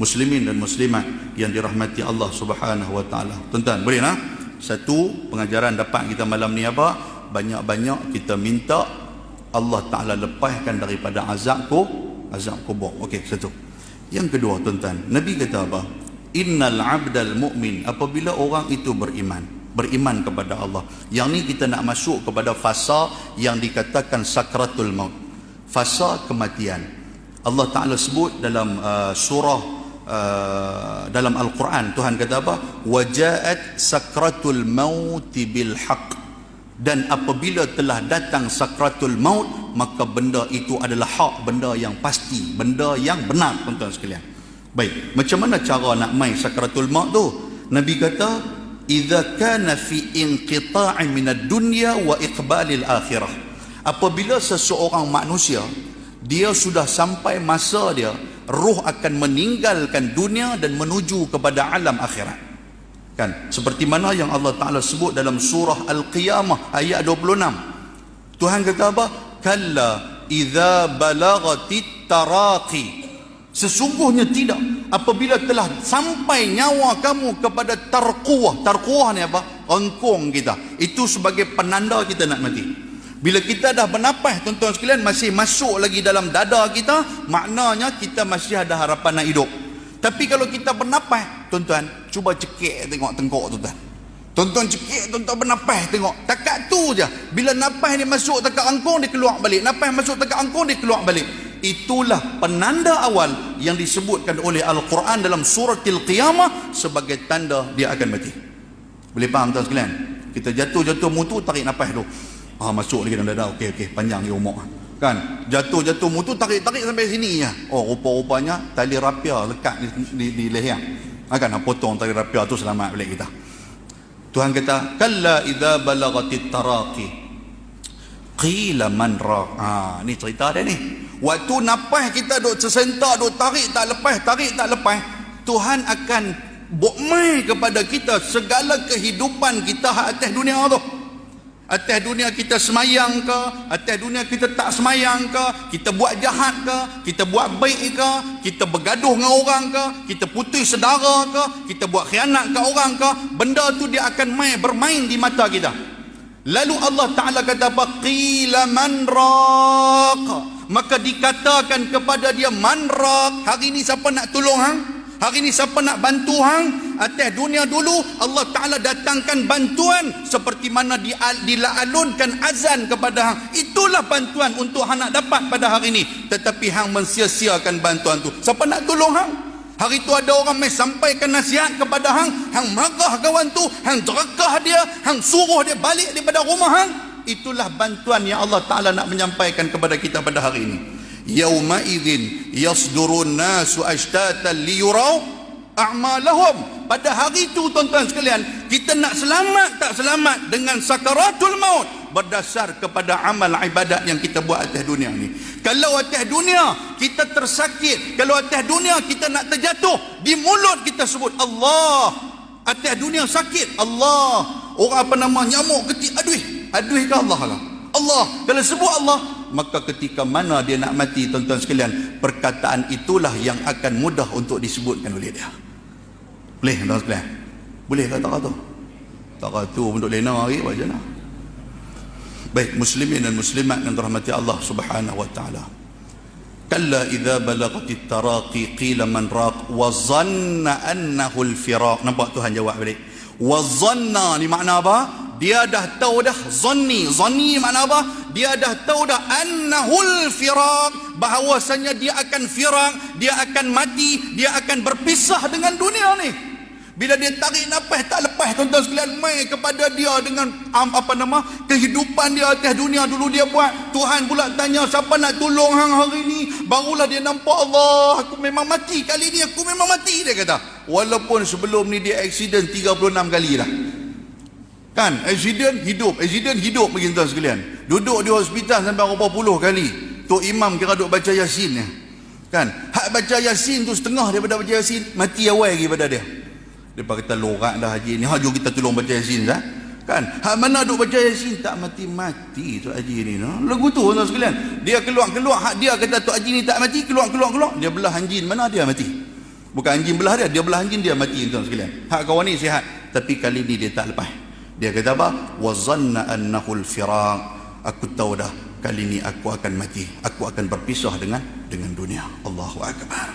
muslimin dan muslimat yang dirahmati Allah Subhanahu wa taala. Tuan-tuan, boleh nah? Satu pengajaran dapat kita malam ni apa? Banyak-banyak kita minta Allah Taala lepaskan daripada azab kubur. Okey, satu. Yang kedua, tuan-tuan, Nabi kata apa? Innal 'abdal mu'min, apabila orang itu beriman kepada Allah. Yang ni kita nak masuk kepada fasa yang dikatakan sakratul maut, fasa kematian. Allah Taala sebut dalam surah dalam Al-Quran, Tuhan kata apa? Wajaat sakratul maut bil haqq, dan apabila telah datang sakratul maut, maka benda itu adalah hak, benda yang pasti, benda yang benar, tuan-tuan sekalian. Baik, macam mana cara nak main sakratul maut tu? Nabi kata idza kana fi inqita'in minad dunya wa iqbalil akhirah, apabila seseorang manusia dia sudah sampai masa dia ruh akan meninggalkan dunia dan menuju kepada alam akhirat, kan? Seperti mana yang Allah Ta'ala sebut dalam surah Al-Qiyamah ayat 26. Tuhan kata apa? Kalla idza balagatit taraqi, sesungguhnya tidak, apabila telah sampai nyawa kamu kepada tarquwah ni apa? Rengkung kita, itu sebagai penanda kita nak mati. Bila kita dah bernafas, tuan-tuan sekalian, masih masuk lagi dalam dada kita, maknanya kita masih ada harapan nak hidup. Tapi kalau kita bernafas, tuan-tuan, cuba cekik tengok tengkok tuan-tuan. Tuan-tuan cekik, tuan-tuan bernafas tengok. Takat tu je. Bila nafas ni masuk dekat angkung, dia keluar balik. Nafas masuk dekat angkung, dia keluar balik. Itulah penanda awal yang disebutkan oleh Al-Quran dalam surah Al-Qiyamah sebagai tanda dia akan mati. Boleh faham tuan sekalian? Kita jatuh mutu, tarik nafas tu. Masuk lagi dalam dada. Okey, panjang ni umur, kan? Jatuh mutu, tarik sampai sini ya. Oh, rupa-rupanya tali rapia lekat di leher. Kan potong tali rapia tu, selamat balik kita. Tuhan kata kalla idza balagatit taraqi qila man raq. Ni cerita dia ni. Waktu nafas kita duk tersentak, duk tarik tak lepas, Tuhan akan bokmai kepada kita segala kehidupan kita atas dunia tu. Atas dunia kita semayang ke, atas dunia kita tak semayang ke, kita buat jahat ke, kita buat baik ke, kita bergaduh dengan orang ke, kita putus sedara ke, kita buat khianat ke orang ke, benda tu dia akan bermain di mata kita. Lalu Allah Ta'ala kata apa? Qila man raq, maka dikatakan kepada dia man raq, hari ni siapa nak tolong hang? Hari ni siapa nak bantu hang? Atas dunia dulu Allah Ta'ala datangkan bantuan seperti mana dilalunkan azan kepada hang. Itulah bantuan untuk hang nak dapat pada hari ini. Tetapi hang mensia-siakan bantuan tu. Siapa nak tolong hang? Hari tu ada orang mai sampaikan nasihat kepada hang, hang marah kawan tu, hang jerakah dia, hang suruh dia balik daripada rumah hang. Itulah bantuan yang Allah Ta'ala nak menyampaikan kepada kita pada hari ini. Yauma idzin yasdurun nasu ashtatan liyurau a'malahum. Pada hari itu, tuan-tuan sekalian, kita nak selamat tak selamat dengan sakaratul maut berdasar kepada amal ibadat yang kita buat atas dunia ni. Kalau atas dunia kita tersakit, kalau atas dunia kita nak terjatuh, di mulut kita sebut Allah. Atas dunia sakit, Allah. Orang apa nama, nyamuk ketik, aduh ke Allah lah. Allah, kalau sebut Allah, maka ketika mana dia nak mati, tuan-tuan sekalian, perkataan itulah yang akan mudah untuk disebutkan oleh dia. Boleh, tuan-tuan sekalian? Boleh tak kata? Tak kata untuk lena hari macam mana? Baik, muslimin dan muslimat yang dirahmati Allah Subhanahu wa taala. Kalla idza balagatit taraqi qila man raq wa zanna annahu al-firaq. Nampak Tuhan jawab balik. Wa zanna ni makna apa? Dia dah tahu dah, zanni makna apa? Dia dah tahu dah annahul firaq, bahawasanya dia akan firaq, dia akan mati, dia akan berpisah dengan dunia ni. Bila dia tarik nafas tak lepas, tuan-tuan sekalian, mai kepada dia dengan kehidupan dia atas dunia dulu dia buat. Tuhan pula tanya siapa nak tolong hang hari ni, barulah dia nampak Allah, aku memang mati kali ni, aku memang mati, dia kata. Walaupun sebelum ni dia aksiden 36 kali dah. Kan, aksiden hidup begini tuan sekalian. Duduk di hospital sampai berapa puluh kali. Tok Imam kira duk baca Yasin ya. Kan, hak baca Yasin tu setengah daripada baca Yasin, mati awal lagi pada dia. Depa kata lorak dah haji ni, jom kita tolong baca Yasin sah. Kan, hak mana duk baca Yasin tak mati-mati Tok Haji ni no. Lagu tu tuan sekalian. Dia keluar, hak dia kata Tok Haji ni tak mati, keluar. Dia belah anjing, mana dia mati. Bukan anjing belah dia, dia belah anjing dia mati tuan sekalian. Hak kawan ni sihat, tapi kali ni dia tak lepas. Dia kata apa? Wa zanna annahu al-firaq. Aku tahu dah kali ni aku akan mati. Aku akan berpisah dengan dunia. Allahu akbar.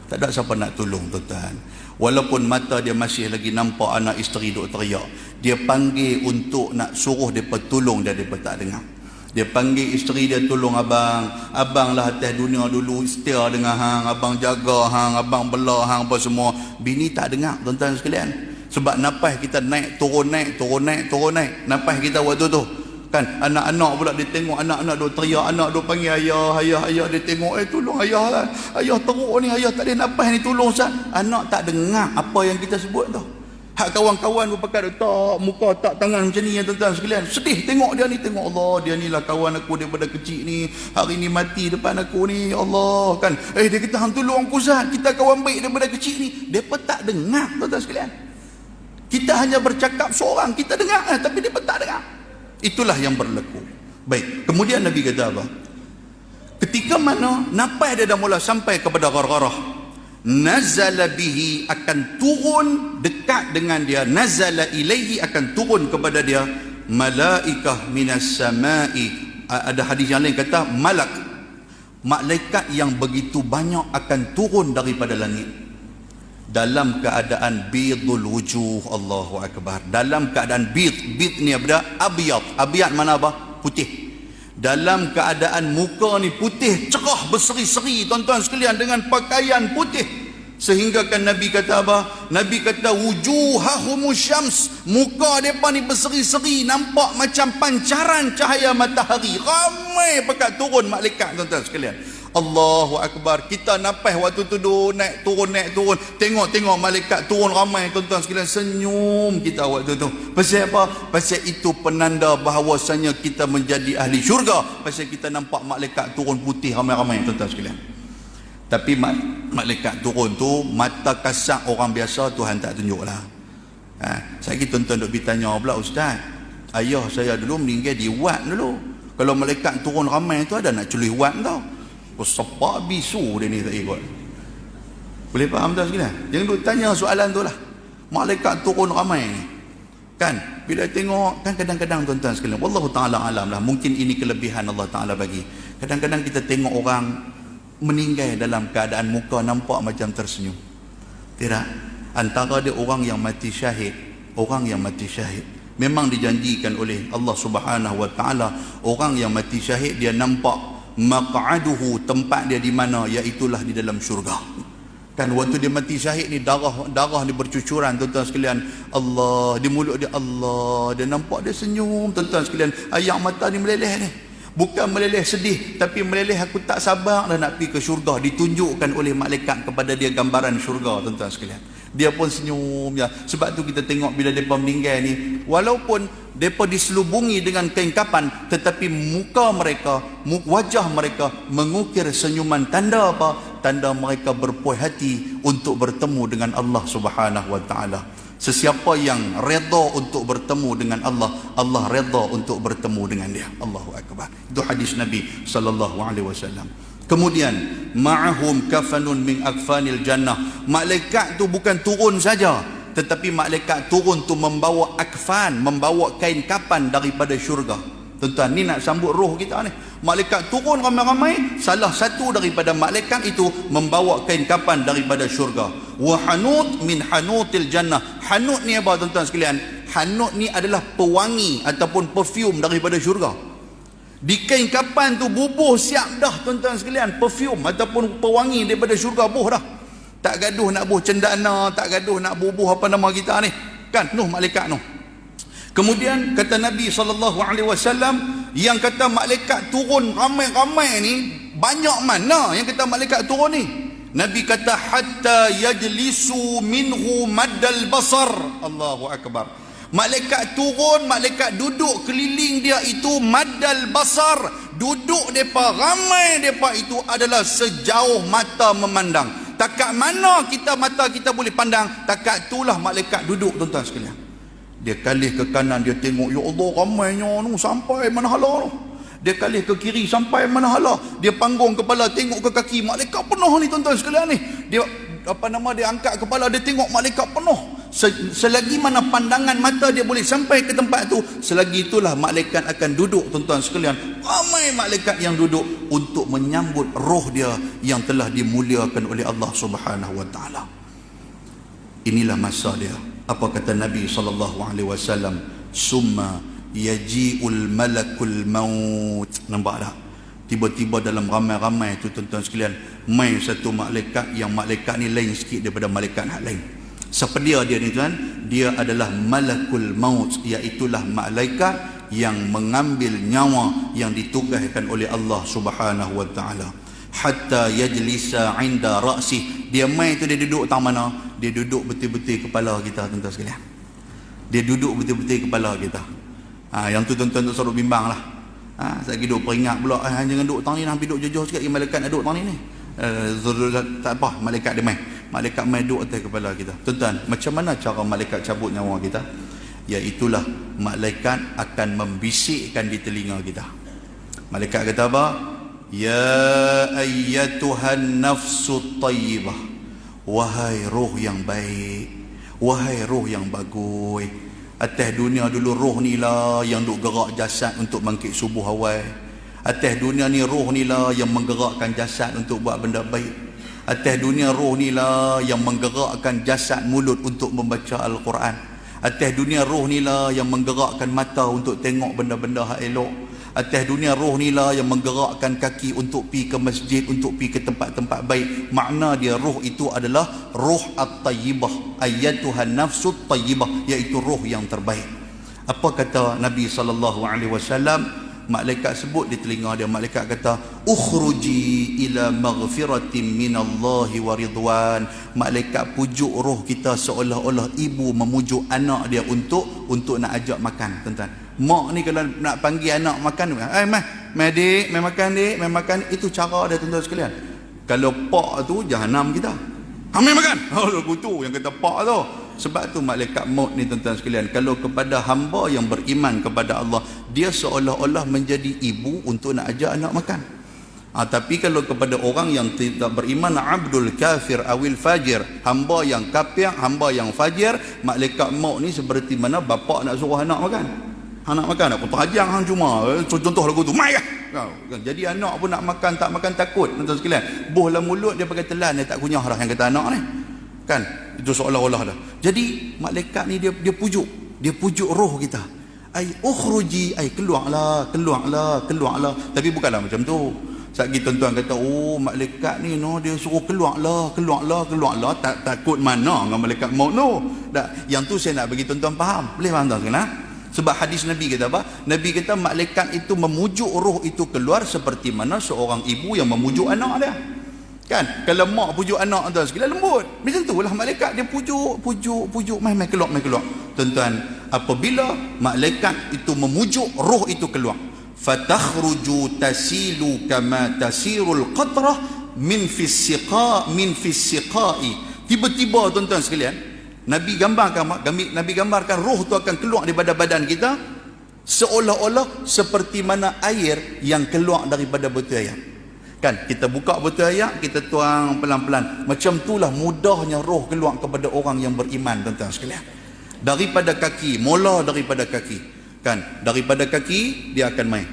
Tak ada siapa nak tolong tuan-tuan. Walaupun mata dia masih lagi nampak anak isteri duk teriak, dia panggil untuk nak suruh depa tolong dia, depa tak dengar. Dia panggil isteri dia, tolong abang lah atas dunia dulu, setia dengan hang, abang jaga hang, abang bela hang apa semua. Bini tak dengar tuan-tuan sekalian. Sebab nafas kita naik turun naik. Nafas kita waktu tu kan, anak-anak pula dia tengok anak-anak duk teriak, anak duk panggil ayah, dia tengok tolong ayah lah, ayah teruk ni, ayah tak ada nafas ni, tolong Ustaz. Anak tak dengar apa yang kita sebut tu. Hak kawan-kawan berpakat tak, muka tak, tangan macam ni ya tuan-tuan sekalian. Sedih tengok dia ni, tengok Allah, dia ni lah kawan aku daripada kecil ni, hari ni mati depan aku ni, Allah kan. Dia kata hang tolong aku Ustaz, kita kawan baik daripada kecil ni. Depa tak dengar tuan-tuan sekalian. Kita hanya bercakap seorang, kita dengar tapi depa tak dengar. Itulah yang berlaku. Baik, kemudian Nabi kata apa? Ketika mana nafas dia dah mula sampai kepada ghargharah, nazala bihi, akan turun dekat dengan dia, nazala ilaihi, akan turun kepada dia malaikah minas samai. Ada hadis yang lain kata malaikat yang begitu banyak akan turun daripada langit dalam keadaan bidul wujuh. Allahu akbar. Dalam keadaan bid ni apa? Abyad mana apa? Putih. Dalam keadaan muka ni putih, cerah, berseri-seri tuan-tuan sekalian, dengan pakaian putih. Sehingga kan Nabi kata apa? Nabi kata wujuhahumus syams, muka mereka ni berseri-seri, nampak macam pancaran cahaya matahari. Ramai pakat turun malaikat tuan-tuan sekalian. Allahu akbar. Kita nafas waktu tu naik turun. Tengok malaikat turun ramai tuan-tuan sekalian, senyum kita waktu tu. Pasal apa? Pasal itu penanda bahawasanya kita menjadi ahli syurga. Pasal kita nampak malaikat turun putih ramai-ramai tuan-tuan sekalian. Tapi malaikat turun tu mata kasar orang biasa Tuhan tak tunjuklah. Saya tuan-tuan duk bertanya pula, Ustaz, ayah saya dulu meninggal di Wat dulu. Kalau malaikat turun ramai tu ada nak culik Wat tau. Sepak bisu dia ni tak ikut. Boleh faham tak sekalian? Jangan duk tanya soalan tu lah. Malaikat turun ramai ni kan, bila tengok kan, kadang-kadang tuan-tuan sekalian, wallahu ta'ala alam lah, mungkin ini kelebihan Allah Ta'ala bagi. Kadang-kadang kita tengok orang meninggal dalam keadaan muka nampak macam tersenyum. Tidak. Antara dia orang yang mati syahid. Memang dijanjikan oleh Allah Subhanahu wa ta'ala, orang yang mati syahid dia nampak maq'aduhu, tempat dia di mana, iaitulah di dalam syurga. Kan waktu dia mati syahid ni, darah ni bercucuran tuan-tuan sekalian. Allah, di mulut dia Allah, dia nampak dia senyum tuan-tuan sekalian. Air mata ni meleleh ni. Bukan meleleh sedih, tapi meleleh aku tak sabar dah nak pergi ke syurga. Ditunjukkan oleh malaikat kepada dia gambaran syurga tuan-tuan sekalian. Dia pun senyum ya. Sebab tu kita tengok bila mereka meninggal ni, walaupun mereka diselubungi dengan kain kapan, tetapi muka mereka, wajah mereka mengukir senyuman. Tanda apa? Tanda mereka berpuas hati untuk bertemu dengan Allah Subhanahu wa ta'ala. Sesiapa yang redha untuk bertemu dengan Allah, Allah redha untuk bertemu dengan dia. Allahu akbar. Itu hadis Nabi sallallahu alaihi wasallam. Kemudian ma'ahum kafanun min akfanil jannah. Malaikat tu bukan turun saja, tetapi malaikat turun tu membawa akfan, membawa kain kapan daripada syurga. Tuan-tuan, ni nak sambut roh kita ni. Malaikat turun ramai-ramai, salah satu daripada malaikat itu membawa kain kapan daripada syurga. Wa hanut min hanutil jannah. Hanut ni apa tuan-tuan sekalian? Hanut ni adalah pewangi ataupun perfume daripada syurga. Di kain kapan tu bubuh siap dah tuan-tuan sekalian, perfume ataupun pewangi daripada syurga buh dah. Tak gaduh nak buh cendana, tak gaduh nak bubuh apa nama kita ni. Kan nuh malaikat nuh. Kemudian kata Nabi SAW, yang kata malaikat turun ramai-ramai ni, banyak mana yang kata malaikat turun ni? Nabi kata hatta yajlisu minhu maddal basar. Allahu akbar. Malaikat turun, malaikat duduk keliling dia itu maddal basar. Duduk depa, ramai depa itu adalah sejauh mata memandang. Takat mana mata kita boleh pandang, takat itulah malaikat duduk tuan-tuan sekalian. Dia kalih ke kanan, dia tengok, ya Allah ramainya tu sampai mana hala tu. Dia kalih ke kiri sampai mana hala. Dia panggung kepala tengok ke kaki, malaikat penuh ni tuan-tuan sekalian ni. Dia dia angkat kepala, dia tengok malaikat penuh. Selagi mana pandangan mata dia boleh sampai ke tempat tu, selagi itulah malaikat akan duduk, tuan-tuan sekalian. Ramai malaikat yang duduk untuk menyambut roh dia yang telah dimuliakan oleh Allah Subhanahu wa taala. Inilah masa dia. Apa kata Nabi SAW? Summa yaji'ul malakul maut. Nampak tak? Tiba-tiba dalam ramai-ramai itu, tuan-tuan sekalian, mai satu malaikat yang malaikat ni lain sikit daripada malaikat yang lain. Siapa dia ni tuan? Dia adalah malakul maut, iaitulah malaikat yang mengambil nyawa yang ditugaskan oleh Allah Subhanahu wa taala. Hatta yajlisa 'inda ra'si. Dia mai tu dia duduk tang mana? Dia duduk betul-betul kepala kita, tuan-tuan sekalian. Dia duduk betul-betul kepala kita. Yang tu tuan-tuan tak suruh bimbang lah. Saya duduk peringat pula, jangan duduk tang ni, nak duduk jauh-jauh sikit, malaikat nak duduk tang ni. Tak apa, malaikat dia mai. Malaikat mai duduk atas kepala kita. Tuan-tuan, macam mana cara malaikat cabut nyawa kita? Iaitulah malaikat akan membisikkan di telinga kita. Malaikat kata apa? Ya ayyatuhan nafsu tayyibah. Wahai roh yang baik, wahai roh yang bagus. Atas dunia dulu roh ni lah yang duk gerak jasad untuk bangkit subuh awal. Atas dunia ni roh ni lah yang menggerakkan jasad untuk buat benda baik. Atas dunia roh ni lah yang menggerakkan jasad mulut untuk membaca Al-Quran. Atas dunia roh ni lah yang menggerakkan mata untuk tengok benda-benda hak elok. Atas dunia roh ni lah yang menggerakkan kaki untuk pi ke masjid, untuk pi ke tempat-tempat baik. Makna dia roh itu adalah roh at-tayyibah, ayyatuhan nafsut tayyibah, iaitu roh yang terbaik. Apa kata Nabi SAW? Malaikat sebut di telinga dia, malaikat kata, ukhruji ila maghfiratin minallahi wa ridwan. Malaikat pujuk roh kita seolah-olah ibu memujuk anak dia untuk nak ajak makan, tuan-tuan. Mak ni kalau nak panggil anak makan, mai dik, mai makan dik, mai makan. Itu cara dia, tuan-tuan sekalian. Kalau pak tu jahanam kita. Mai makan. Oh, kutu yang kata pak tu. Sebab tu malaikat maut ni, tuan-tuan sekalian, kalau kepada hamba yang beriman kepada Allah, dia seolah-olah menjadi ibu untuk nak ajak anak makan. Tapi kalau kepada orang yang tidak beriman, abdul kafir awil fajir, hamba yang kafir, hamba yang fajir, malaikat maut ni seperti mana bapa nak suruh anak makan. Anak makan, aku terajang hang cuma contoh lagu tu, mai kau. Jadi anak pun nak makan, tak makan takut, tuan-tuan sekalian. Bohlah mulut dia pakai telan, dia tak kunyah dah yang kata anak ni. Kan? Itu seolah-olah dah. Jadi malaikat ni dia pujuk roh kita. Ai ukhruji, ai keluarlah. Tapi bukanlah macam tu. Satgi tuan-tuan kata, oh malaikat ni no, dia suruh keluarlah. Tak takut mana dengan malaikat maut tu. Yang tu saya nak bagi tuan-tuan faham. Boleh faham tak sekarang? Sebab hadis Nabi kata apa? Nabi kata malaikat itu memujuk roh itu keluar seperti mana seorang ibu yang memujuk anak dia. Kan? Kalau mak pujuk anak tuan sekalian lembut. Macam itulah malaikat dia pujuk, mai keluar. Tuan-tuan, apabila malaikat itu memujuk roh itu keluar, fatakhruju tasilu kama tasirul qatrah min fis siqai. Tiba-tiba tuan-tuan sekalian, Nabi gambarkan roh tu akan keluar daripada badan kita seolah-olah seperti mana air yang keluar daripada botol air. Kan, kita buka botol air, kita tuang pelan-pelan. Macam itulah mudahnya roh keluar kepada orang yang beriman, tuan-tuan sekalian. Daripada kaki, mula daripada kaki. Kan, daripada kaki dia akan main.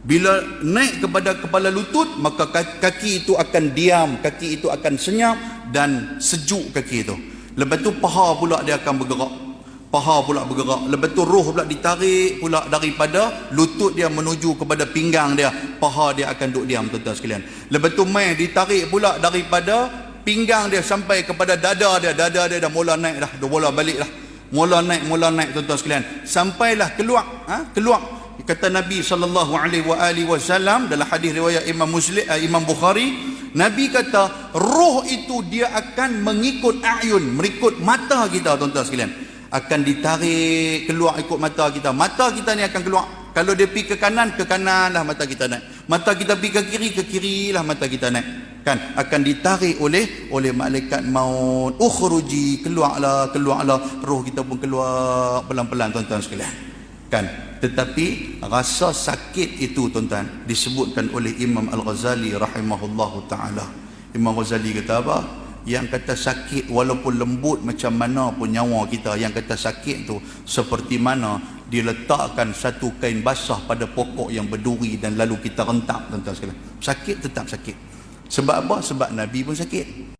Bila naik kepada kepala lutut, maka kaki itu akan diam, kaki itu akan senyap dan sejuk kaki itu. Lepas tu paha pula dia akan bergerak. Lepas tu roh pula ditarik pula daripada lutut dia menuju kepada pinggang dia. Paha dia akan duduk diam, tuan-tuan sekalian. Lepas tu mai ditarik pula daripada pinggang dia sampai kepada dada dia. Dada dia dah mula naik dah, dah mula balik dah. Mula naik tuan-tuan sekalian. Sampailah keluar. Kata Nabi SAW dalam hadis riwayat Imam Bukhari, Nabi kata roh itu dia akan mengikut mengikut mata kita, tuan-tuan sekalian. Akan ditarik keluar ikut mata kita. Mata kita ni akan keluar. Kalau dia pergi ke kanan lah mata kita naik. Mata kita pergi ke kiri lah mata kita naik. Kan? Akan ditarik oleh malaikat maut. Ukhruji, keluarlah. Roh kita pun keluar pelan-pelan, tuan-tuan sekalian. Kan? Tetapi rasa sakit itu, tuan-tuan, disebutkan oleh Imam Al-Ghazali rahimahullahu ta'ala. Imam Ghazali kata apa? yang kata sakit walaupun lembut macam mana pun nyawa kita, yang kata sakit tu seperti mana diletakkan satu kain basah pada pokok yang berduri dan lalu kita rentak, tuan-tuan sekalian. Sakit tetap sakit. Sebab apa? Sebab Nabi pun sakit.